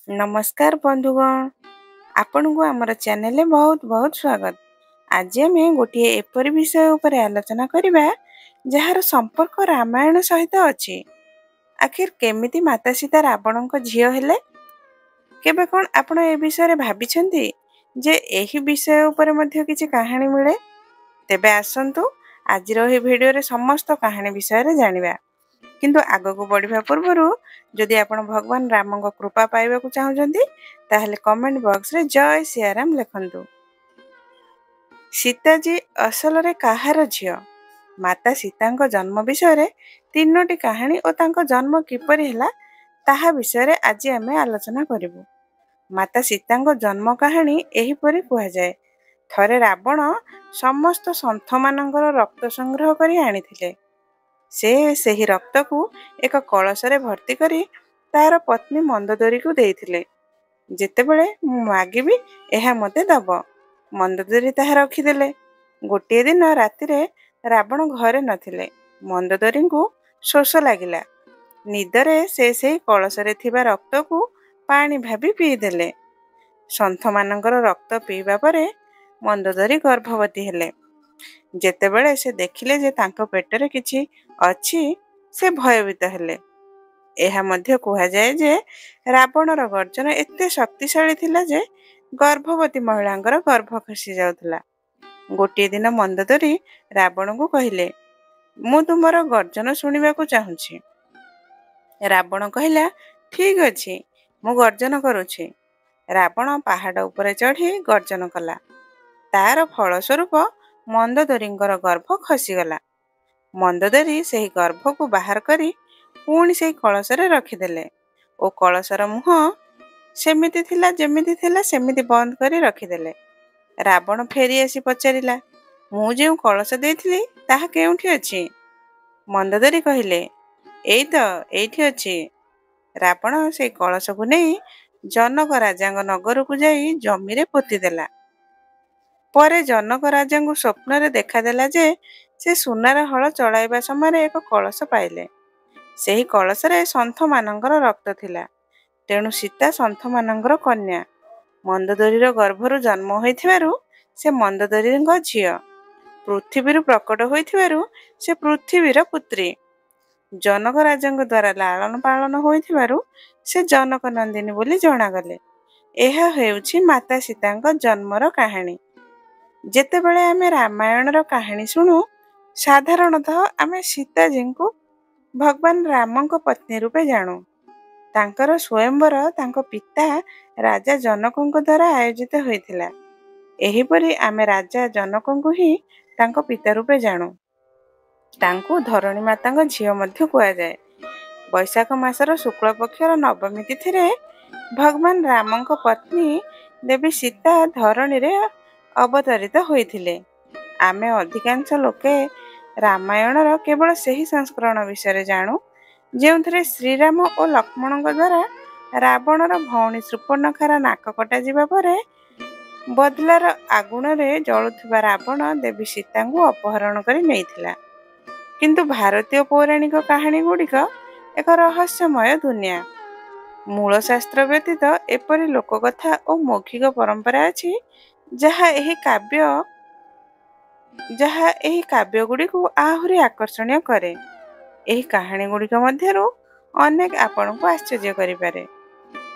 नमस्कार बंधुगण, आपण को आमर चैनल बहुत बहुत स्वागत। आज आम गोटे एपरी विषय उपर आलोचना करबा जार संपर्क रामायण सहित अछि। आखिर केमिति माता सीता रावण को झियो हेले, केबे कोन आपण ए विषय भाबिछंती जे एही विषय उपर मध्ये किछि कहानी मिले? तेबे आसंतु आज रो भिडियो रे समस्त कहानी विषय रे जानिबा। किंतु आगो को बढ़िबा पूर्वरु जदि आपण भगवान राम को कृपा पाइबा को चाहुचंती ताहले कमेंट बॉक्स रे जय सियाराम लिखंतु। सीता जी असल रे काहार झियो? माता सीता को जन्म विषय रे तीनोटी कहानी और तांको जन्म किपरि हैला ताहा विषय रे आज आमे आलोचना करिवु। माता सीता को जन्म कहानी एही परि कुहा जाय। थरे रावण समस्त संथ मानकर रक्त संग्रह करी आनिथिले। से सेही रक्त को एक कलश रे भर्ती करी तार पत्नी मंदोदरी को देइथिले। जेतेबेले मु मागिबी एहा मते दब, मंदोदरी ताहा रखिदेले। गोटे दिन राति रे रावण घरे नथिले। मंदोदरी को शोष लागिला। निदरे से कलश रे थिबा रक्त को पानी भाबी पी देले। संथ मानकर रक्त पीबा परे मंदोदरी गर्भवती हेले। जेतेबेले से देखिले जे तांको पेटरे किछि अछि, से भयभीत हेले। एहा मध्य कुहा जाय जे रावणर गर्जन एते शक्तिशाली थिला जे गर्भवती महिलांकर गर्भ खसी जाउथला। गोटे दिन मंदोदरी रावण को कहिले, मु तुमर गर्जन सुनिबा को चाहुछि। रावण कहिला, ठीक अछि, मु गर्जन करूछि। रावण पहाड़ उपरे चढ़ी गर्जन कला। तार फल स्वरूप मंदोदरींकर गर्भ खसीगला। मंदोदरी सेही गर्भ को बाहर करी पुणी सेही कलश रे रखिदेले ओ कलशर मुह सेमिति थिला जेमिति थिला सेमिति बंद करी रखिदेले। रावण फेरी आसी पचारिला, मु जे कलश देइथिली ताहा केउठी अछि? मंदोदरी कहिले, एई तो एइठी अछि। रावण सेही कलश को नै जनक राजांग नगर को जाई जमी रे पोती देला। परे जनक राजा को स्वप्न रे देखा देला जे से सुनार हल चलाइबा समय एक कलश पाइले। सेही कलश रे संथ मानकर रक्त थिला। तेणु सीता संथ मानकर कन्या। मंदोदरीर गर्भरु जन्म होइथिबारु से मंदोदरींग झियो। पृथ्वीरु प्रकट होइथिबारु से पृथ्वीर पुत्री। जनक राजांग द्वारा लालन पालन होइथिबारु से जनक नंदिनी बोली जणागले। एहा हेउछि माता सीतांग जन्मर कहानी। जेतेबेले आमे रामायणर कहानी शुणु, साधारणतः आमे सीताजी को भगवान राम को पत्नी रूपे जानू। तांकर स्वयंवर तांको पिता राजा जनकों द्वारा आयोजित होइथिला। एहीपरि आमे राजा जनकों को ही तांको पिता रूपे जानू। तांको धरणी मातांग झियो मध्य कुआ जाए। वैशाख मासर शुक्ल पक्षर नवमी तिथि रे भगवान राम को पत्नी देवी सीता धरणी रे अवतरित होइथिले। आमे अधिकांश लोके रामायणर केवल सही संस्करण विषय जानू जेउथरे श्रीराम और लक्ष्मण द्वारा रावणर भौणी शूर्पणखार नाक कटा जिबा परे बदलार आगुण रे जळुथिबा रावण देवी सीता को अपहरण करी नेइथिला। किंतु भारतीय पौराणिक कहानी गुड़िक एक रहस्यमय दुनिया। मूल शास्त्र व्यतीत एपरि लोककथा और मौखिक परंपरा अछि जहा एही काव्य गुड़ी को आहुरी आकर्षणीय करे। एही कहानी गुड़िक मध्यरु अनेक आपण को आश्चर्य करिपारे।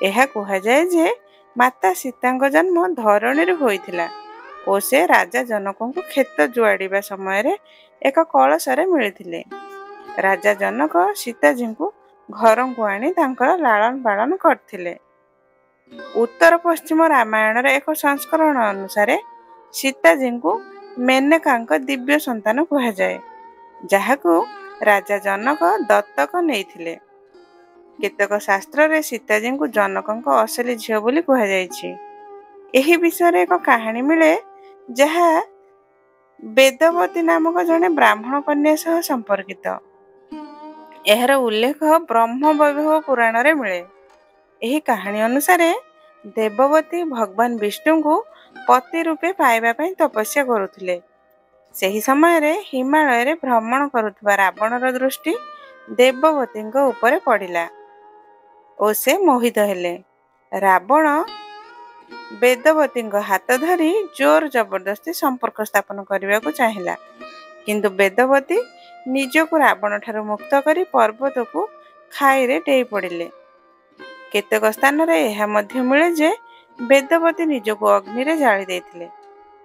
एहा कुहा जाय जे माता सीतांग जन्म धरणी रे होइथिला ओ से राजा जनकों को खेत जुआड़ीबा समय रे एक कलश रे मिलिथिले। राजा जनक सीताजी को घर को आनी तांकर लालन पालन करथिले। उत्तर पश्चिम रामायण रे एक संस्करण अनुसार सीताजी को मेनकांक दिव्य संतान कुहा जाए, जहाकू राजा जनक दत्तक नेइथिले। केतक शास्त्र रे सीताजी को जनकंक असली झियो बोली कुहा जायछि। एही विषय रे एक कहानी मिले जहा वेदवती नामक जने ब्राह्मण कन्या सह संपर्कित। एहर उल्लेख ब्रह्म वैभव पुराण रे मिले। एही कहानी अनुसार देववती भगवान विष्णु को पति रूपे पाइबा पई तपस्या करुथिले। सेही समय रे हिमालय रे भ्रमण करुथबा रावणर दृष्टि देववती उपरे पड़िला ओ से मोहित हेले। ରାବଣ ବେଦବତୀଙ୍କ ହାତ ଧରି ଜୋର ଜବରଦସ୍ତି ସମ୍ପର୍କ ସ୍ଥାପନ କରିବାକୁ ଚାହିଁଲା, କିନ୍ତୁ ବେଦବତୀ ନିଜକୁ ରାବଣ ଠାରୁ ମୁକ୍ତ କରି ପର୍ବତକୁ ଖାଇରେ ଡେଇଁ ପଡ଼ିଲେ। କେତେକ ସ୍ଥାନରେ ଏହା ମଧ୍ୟ ମିଳେ ଯେ ବେଦବତୀ ନିଜକୁ ଅଗ୍ନିରେ ଜାଳି ଦେଇଥିଲେ,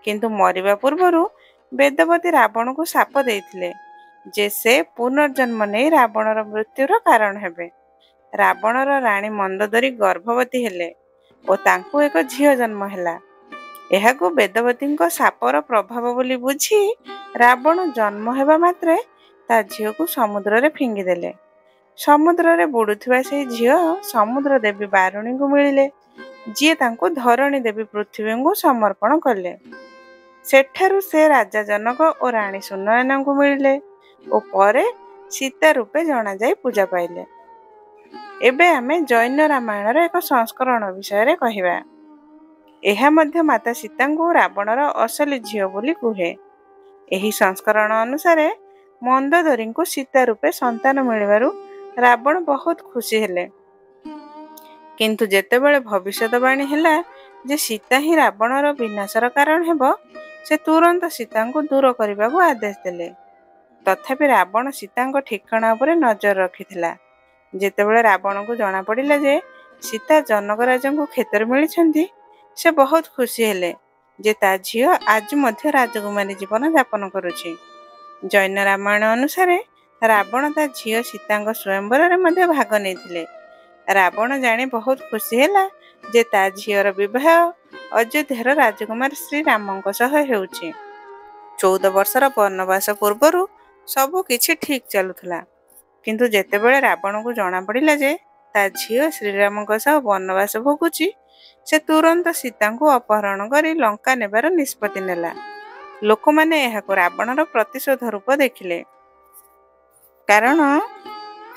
କିନ୍ତୁ ମରିବା ପୂର୍ବରୁ ବେଦବତୀ ରାବଣକୁ ଶାପ ଦେଇଥିଲେ ଯେ ସେ ପୁନର୍ଜନ୍ମ ନେଇ ରାବଣର ମୃତ୍ୟୁର କାରଣ ହେବେ। ରାବଣର ରାଣୀ ମନ୍ଦୋଦରୀ ଗର୍ଭବତୀ ହେଲେ ଓ ତାଙ୍କୁ ଏକ ଝିଅ ଜନ୍ମ ହେଲା। ଏହାକୁ ବେଦବତୀଙ୍କ ଶାପର ପ୍ରଭାବ ବୋଲି ବୁଝି ରାବଣ ଜନ୍ମ ହେବା ମାତ୍ରେ ତା ଝିଅକୁ ସମୁଦ୍ରରେ ଫିଙ୍ଗିଦେଲେ। ସମୁଦ୍ରରେ ବୁଡୁଥିବା ସେହି ଝିଅ ସମୁଦ୍ର ଦେବୀ ବାରୁଣୀଙ୍କୁ ମିଳିଲେ, ଯିଏ ତାଙ୍କୁ ଧରଣୀ ଦେବୀ ପୃଥିବୀଙ୍କୁ ସମର୍ପଣ କଲେ। ସେଠାରୁ ସେ ରାଜା ଜନକ ଓ ରାଣୀ ସୁନୟନାଙ୍କୁ ମିଳିଲେ ଓ ପରେ ସୀତା ରୂପେ ଜଣାଯାଇ ପୂଜା ପାଇଲେ। ଏବେ ଆମେ ଜୈନ ରାମାୟଣର ଏକ ସଂସ୍କରଣ ବିଷୟରେ କହିବା। ଏହା ମଧ୍ୟ ମାତା ସୀତାଙ୍କୁ ରାବଣର ଅସଲି ଝିଅ ବୋଲି କୁହେ। ଏହି ସଂସ୍କରଣ ଅନୁସାରେ ମନ୍ଦୋଦରୀଙ୍କୁ ସୀତା ରୂପେ ସନ୍ତାନ ମିଳିବାରୁ ରାବଣ ବହୁତ ଖୁସି ହେଲେ, କିନ୍ତୁ ଯେତେବେଳେ ଭବିଷ୍ୟତବାଣୀ ହେଲା ଯେ ସୀତା ହିଁ ରାବଣର ବିନାଶର କାରଣ ହେବ, ସେ ତୁରନ୍ତ ସୀତାଙ୍କୁ ଦୂର କରିବାକୁ ଆଦେଶ ଦେଲେ। ତଥାପି ରାବଣ ସୀତାଙ୍କ ଠିକଣା ଉପରେ ନଜର ରଖିଥିଲା। ଯେତେବେଳେ ରାବଣକୁ ଜଣାପଡ଼ିଲା ଯେ ସୀତା ଜନକ ରାଜାଙ୍କୁ କ୍ଷେତରେ ମିଳିଛନ୍ତି, ସେ ବହୁତ ଖୁସି ହେଲେ ଯେ ତା ଝିଅ ଆଜି ମଧ୍ୟ ରାଜକୁମାରୀ ଜୀବନ ଯାପନ କରୁଛି। ଜୈନ ରାମାୟଣ ଅନୁସାରେ ରାବଣ ତା ଝିଅ ସୀତାଙ୍କ ସ୍ୱୟଂବରରେ ମଧ୍ୟ ଭାଗ ନେଇଥିଲେ। ରାବଣ ଜାଣି ବହୁତ ଖୁସି ହେଲା ଯେ ତା ଝିଅର ବିବାହ ଅଯୋଧ୍ୟାର ରାଜକୁମାର ଶ୍ରୀରାମଙ୍କ ସହ ହେଉଛି। 14 ବର୍ଷର ବନବାସ ପୂର୍ବରୁ ସବୁ କିଛି ଠିକ୍ ଚାଲୁଥିଲା, କିନ୍ତୁ ଯେତେବେଳେ ରାବଣକୁ ଜଣାପଡ଼ିଲା ଯେ ତା ଝିଅ ଶ୍ରୀରାମଙ୍କ ସହ ବନବାସ ଭୋଗୁଛି, ସେ ତୁରନ୍ତ ସୀତାଙ୍କୁ ଅପହରଣ କରି ଲଙ୍କା ନେବାର ନିଷ୍ପତ୍ତି ନେଲା। ଲୋକମାନେ ଏହାକୁ ରାବଣର ପ୍ରତିଶୋଧ ରୂପ ଦେଖିଲେ, କାରଣ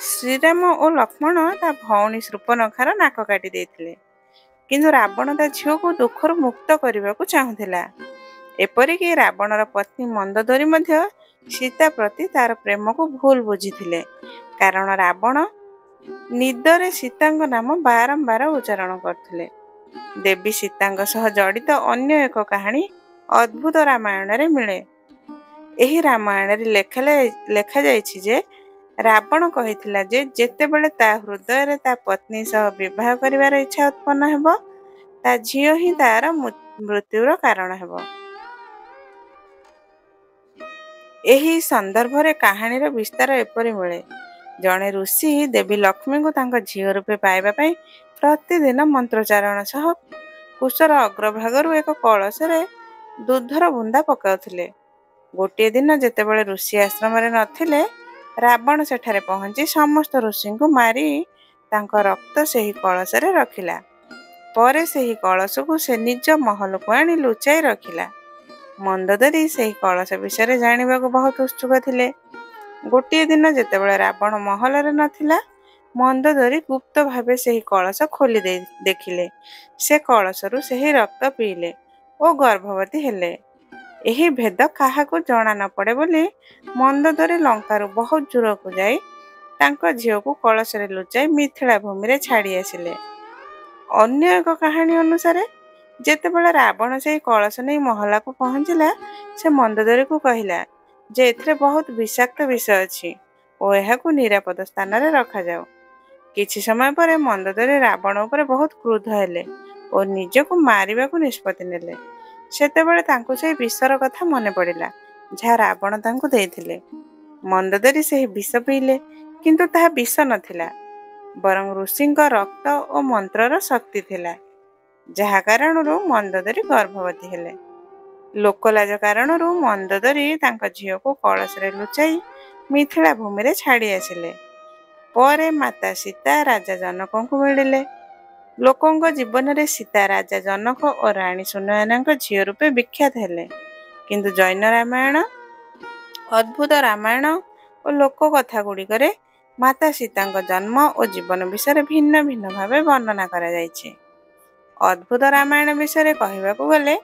ଶ୍ରୀରାମ ଓ ଲକ୍ଷ୍ମଣ ତା ଭଉଣୀ ଶୂର୍ପଣଖାର ନାକ କାଟି ଦେଇଥିଲେ, କିନ୍ତୁ ରାବଣ ତା ଝିଅକୁ ଦୁଃଖରୁ ମୁକ୍ତ କରିବାକୁ ଚାହୁଁଥିଲା। ଏପରିକି ରାବଣର ପତ୍ନୀ ମନ୍ଦୋଦରୀ ମଧ୍ୟ ସୀତା ପ୍ରତି ତାର ପ୍ରେମକୁ ଭୁଲ ବୁଝିଥିଲେ, କାରଣ ରାବଣ ନିଦରେ ସୀତାଙ୍କ ନାମ ବାରମ୍ବାର ଉଚ୍ଚାରଣ କରୁଥିଲେ। ଦେବୀ ସୀତାଙ୍କ ସହ ଜଡ଼ିତ ଅନ୍ୟ ଏକ କାହାଣୀ ଅଦ୍ଭୁତ ରାମାୟଣରେ ମିଳେ। ଏହି ରାମାୟଣରେ ଲେଖାଯାଇଛି ଯେ ରାବଣ କହିଥିଲା ଯେ ଯେତେବେଳେ ତା ହୃଦୟରେ ତା ପତ୍ନୀ ସହ ବିବାହ କରିବାର ଇଚ୍ଛା ଉତ୍ପନ୍ନ ହେବ, ତା ଝିଅ ହିଁ ତାର ମୃତ୍ୟୁର କାରଣ ହେବ। ଏହି ସନ୍ଦର୍ଭରେ କାହାଣୀର ବିସ୍ତାର ଏପରି ମିଳେ। ଜଣେ ଋଷି ଦେବୀ ଲକ୍ଷ୍ମୀଙ୍କୁ ତାଙ୍କ ଝିଅ ରୂପେ ପାଇବା ପାଇଁ ପ୍ରତିଦିନ ମନ୍ତ୍ରୋଚ୍ଚାରଣ ସହ କୁଶର ଅଗ୍ରଭାଗରୁ ଏକ କଳସରେ ଦୁଧର ବୁନ୍ଦା ପକାଉଥିଲେ। ଗୋଟିଏ ଦିନ ଯେତେବେଳେ ଋଷି ଆଶ୍ରମରେ ନଥିଲେ, ରାବଣ ସେଠାରେ ପହଞ୍ଚି ସମସ୍ତ ଋଷିଙ୍କୁ ମାରି ତାଙ୍କ ରକ୍ତ ସେହି କଳସରେ ରଖିଲା। ପରେ ସେହି କଳସକୁ ସେ ନିଜ ମହଲକୁ ଆଣି ଲୁଚାଇ ରଖିଲା। ମନ୍ଦୋଦରୀ ସେହି କଳସ ବିଷୟରେ ଜାଣିବାକୁ ବହୁତ ଉତ୍ସୁକ ଥିଲେ। ଗୋଟିଏ ଦିନ ଯେତେବେଳେ ରାବଣ ମହଲରେ ନଥିଲା, ମନ୍ଦୋଦରୀ ଗୁପ୍ତ ଭାବେ ସେହି କଳସ ଖୋଲି ଦେଖିଲେ। ସେ କଳସରୁ ସେହି ରକ୍ତ ପିଇଲେ ଓ ଗର୍ଭବତୀ ହେଲେ। ଏହି ଭେଦ କାହାକୁ ଜଣା ନ ପଡ଼େ ବୋଲି ମନ୍ଦୋଦରୀ ଲଙ୍କାରୁ ବହୁତ ଦୂରକୁ ଯାଇ ତାଙ୍କ ଝିଅକୁ କଳସରେ ଲୁଚାଇ ମିଥିଳା ଭୂମିରେ ଛାଡ଼ି ଆସିଲେ। ଅନ୍ୟ ଏକ କାହାଣୀ ଅନୁସାରେ ଯେତେବେଳେ ରାବଣ ସେହି କଳସ ନେଇ ମହଲାକୁ ପହଞ୍ଚିଲା, ସେ ମନ୍ଦୋଦରୀକୁ କହିଲା ଯେ ଏଥିରେ ବହୁତ ବିଷାକ୍ତ ବିଷ ଅଛି ଓ ଏହାକୁ ନିରାପଦ ସ୍ଥାନରେ ରଖାଯାଉ। କିଛି ସମୟ ପରେ ମନ୍ଦୋଦରୀ ରାବଣ ଉପରେ ବହୁତ କ୍ରୁଦ୍ଧ ହେଲେ ଓ ନିଜକୁ ମାରିବାକୁ ନିଷ୍ପତ୍ତି ନେଲେ। ସେତେବେଳେ ତାଙ୍କୁ ସେହି ବିଷର କଥା ମନେ ପଡ଼ିଲା ଯାହା ରାବଣ ତାଙ୍କୁ ଦେଇଥିଲେ। ମନ୍ଦୋଦରୀ ସେହି ବିଷ ପିଇଲେ, କିନ୍ତୁ ତାହା ବିଷ ନଥିଲା, ବରଂ ଋଷିଙ୍କ ରକ୍ତ ଓ ମନ୍ତ୍ରର ଶକ୍ତି ଥିଲା, ଯାହା କାରଣରୁ ମନ୍ଦୋଦରୀ ଗର୍ଭବତୀ ହେଲେ। ଲୋକଲାଜ କାରଣରୁ ମନ୍ଦୋଦରୀ ତାଙ୍କ ଝିଅକୁ କଳସରେ ଲୁଚାଇ ମିଥିଳା ଭୂମିରେ ଛାଡ଼ି ଆସିଲେ। ପରେ ମାତା ସୀତା ରାଜା ଜନକଙ୍କୁ ମିଳିଲେ। ଲୋକଙ୍କ ଜୀବନରେ ସୀତା ରାଜା ଜନକ ଓ ରାଣୀ ସୁନୟନାଙ୍କ ଝିଅ ରୂପେ ବିଖ୍ୟାତ ହେଲେ, କିନ୍ତୁ ଜୈନ ରାମାୟଣ, ଅଦ୍ଭୁତ ରାମାୟଣ ଓ ଲୋକକଥା ଗୁଡ଼ିକରେ ମାତା ସୀତାଙ୍କ ଜନ୍ମ ଓ ଜୀବନ ବିଷୟରେ ଭିନ୍ନ ଭିନ୍ନ ଭାବେ ବର୍ଣ୍ଣନା କରାଯାଇଛି। ଅଦ୍ଭୁତ ରାମାୟଣ ବିଷୟରେ କହିବାକୁ ଗଲେ,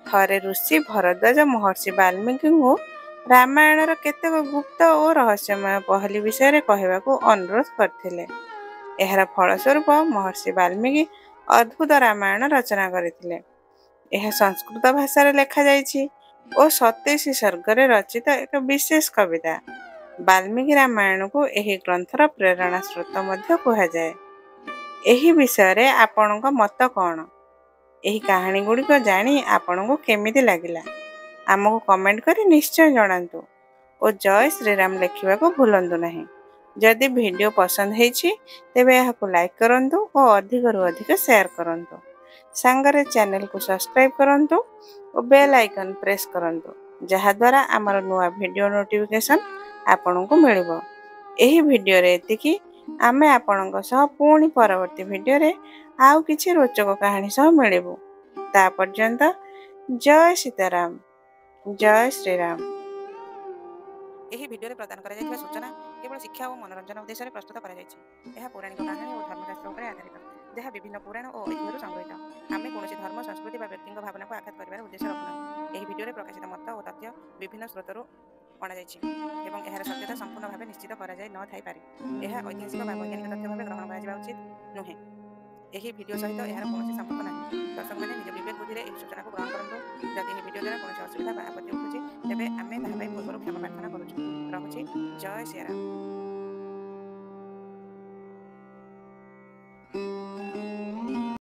ଥରେ ଋଷି ଭରଦ୍ୱାଜ ମହର୍ଷି ବାଲ୍ମୀକିଙ୍କୁ ରାମାୟଣର କେତେକ ଗୁପ୍ତ ଓ ରହସ୍ୟମୟ ପହଲି ବିଷୟରେ କହିବାକୁ ଅନୁରୋଧ କରିଥିଲେ। ଏହାର ଫଳସ୍ୱରୂପ ମହର୍ଷି ବାଲ୍ମୀକି ଅଦ୍ଭୁତ ରାମାୟଣ ରଚନା କରିଥିଲେ। ଏହା ସଂସ୍କୃତ ଭାଷାରେ ଲେଖାଯାଇଛି ଓ 27 ସର୍ଗରେ ରଚିତ ଏକ ବିଶେଷ କବିତା। ବାଲ୍ମୀକି ରାମାୟଣକୁ ଏହି ଗ୍ରନ୍ଥର ପ୍ରେରଣା ସ୍ରୋତ ମଧ୍ୟ କୁହାଯାଏ। ଏହି ବିଷୟରେ ଆପଣଙ୍କ ମତ କ'ଣ? ଏହି କାହାଣୀ ଗୁଡ଼ିକ ଜାଣି ଆପଣଙ୍କୁ କେମିତି ଲାଗିଲା? ଆମକୁ କମେଣ୍ଟ କରି ନିଶ୍ଚୟ ଜଣାନ୍ତୁ ଓ ଜୟ ଶ୍ରୀରାମ ଲେଖିବାକୁ ଭୁଲନ୍ତୁ ନାହିଁ। ଯଦି ଭିଡ଼ିଓ ପସନ୍ଦ ହେଇଛି ତେବେ ଏହାକୁ ଲାଇକ୍ କରନ୍ତୁ ଓ ଅଧିକରୁ ଅଧିକ ସେୟାର କରନ୍ତୁ। ସାଙ୍ଗରେ ଚ୍ୟାନେଲକୁ ସବସ୍କ୍ରାଇବ୍ କରନ୍ତୁ ଓ ବେଲ୍ ଆଇକନ୍ ପ୍ରେସ୍ କରନ୍ତୁ, ଯାହାଦ୍ୱାରା ଆମର ନୂଆ ଭିଡ଼ିଓ ନୋଟିଫିକେସନ୍ ଆପଣଙ୍କୁ ମିଳିବ। ଏହି ଭିଡ଼ିଓରେ ଏତିକି। ଆମେ ଆପଣଙ୍କ ସହ ପୁଣି ପରବର୍ତ୍ତୀ ଭିଡ଼ିଓରେ ଆଉ କିଛି ରୋଚକ କାହାଣୀ ସହ ମିଳିବୁ। ତା ପର୍ଯ୍ୟନ୍ତ ଜୟ ସୀତାରାମ, ଜୟ ଶ୍ରୀରାମ। ଏହି ଭିଡ଼ିଓରେ ପ୍ରଦାନ କରାଯାଇଥିବା ସୂଚନା କେବଳ ଶିକ୍ଷା ଓ ମନୋରଞ୍ଜନ ଉଦ୍ଦେଶ୍ୟରେ ପ୍ରସ୍ତୁତ କରାଯାଇଛି। ଏହା ପୌରାଣିକ କାହାଣୀ ଓ ଧର୍ମଶାସ୍ତ୍ର ଉପରେ ଆଧାରିତ, ଯାହା ବିଭିନ୍ନ ପୁରାଣ ଓ ଐତିହ୍ୟରୁ ସଂଗୃହୀତ। ଆମେ କୌଣସି ଧର୍ମ, ସଂସ୍କୃତି ବା ବ୍ୟକ୍ତିଙ୍କ ଭାବନାକୁ ଆଘାତ କରିବାର ଉଦ୍ଦେଶ୍ୟ ରଖୁନାହୁଁ। ଏହି ଭିଡ଼ିଓରେ ପ୍ରକାଶିତ ମତ ଓ ତଥ୍ୟ ବିଭିନ୍ନ ସ୍ରୋତରୁ ଅଣାଯାଇଛି ଏବଂ ଏହାର ସତ୍ୟତା ସମ୍ପୂର୍ଣ୍ଣ ଭାବେ ନିଶ୍ଚିତ କରାଯାଇ ନ ଥାଇପାରେ। ଏହା ଐତିହାସିକ ବା ବୈଜ୍ଞାନିକ ତଥ୍ୟ ଭାବେ ଗ୍ରହଣ କରାଯିବା ଉଚିତ ନୁହେଁ। ଏହି ଭିଡ଼ିଓ ସହିତ ଏହାର କୌଣସି ସମ୍ପର୍କ ନାହିଁ। ଦର୍ଶକମାନେ ନିଜ ବିବେକ ବୁଦ୍ଧିରେ ଏହି ସୂଚନାକୁ ଗ୍ରହଣ କରନ୍ତୁ। ଯଦି ଏହି ଭିଡ଼ିଓ ଦ୍ୱାରା କୌଣସି ଅସୁବିଧା ବା ଆପତ୍ତି ଉଠୁଛି ତେବେ ଆମେ ତାହା ପାଇଁ ପୂର୍ବରୁ କ୍ଷମା ପ୍ରାର୍ଥନା କରୁଛୁ। ରହୁଛି। ଜୟ ଶ୍ରୀରାମ।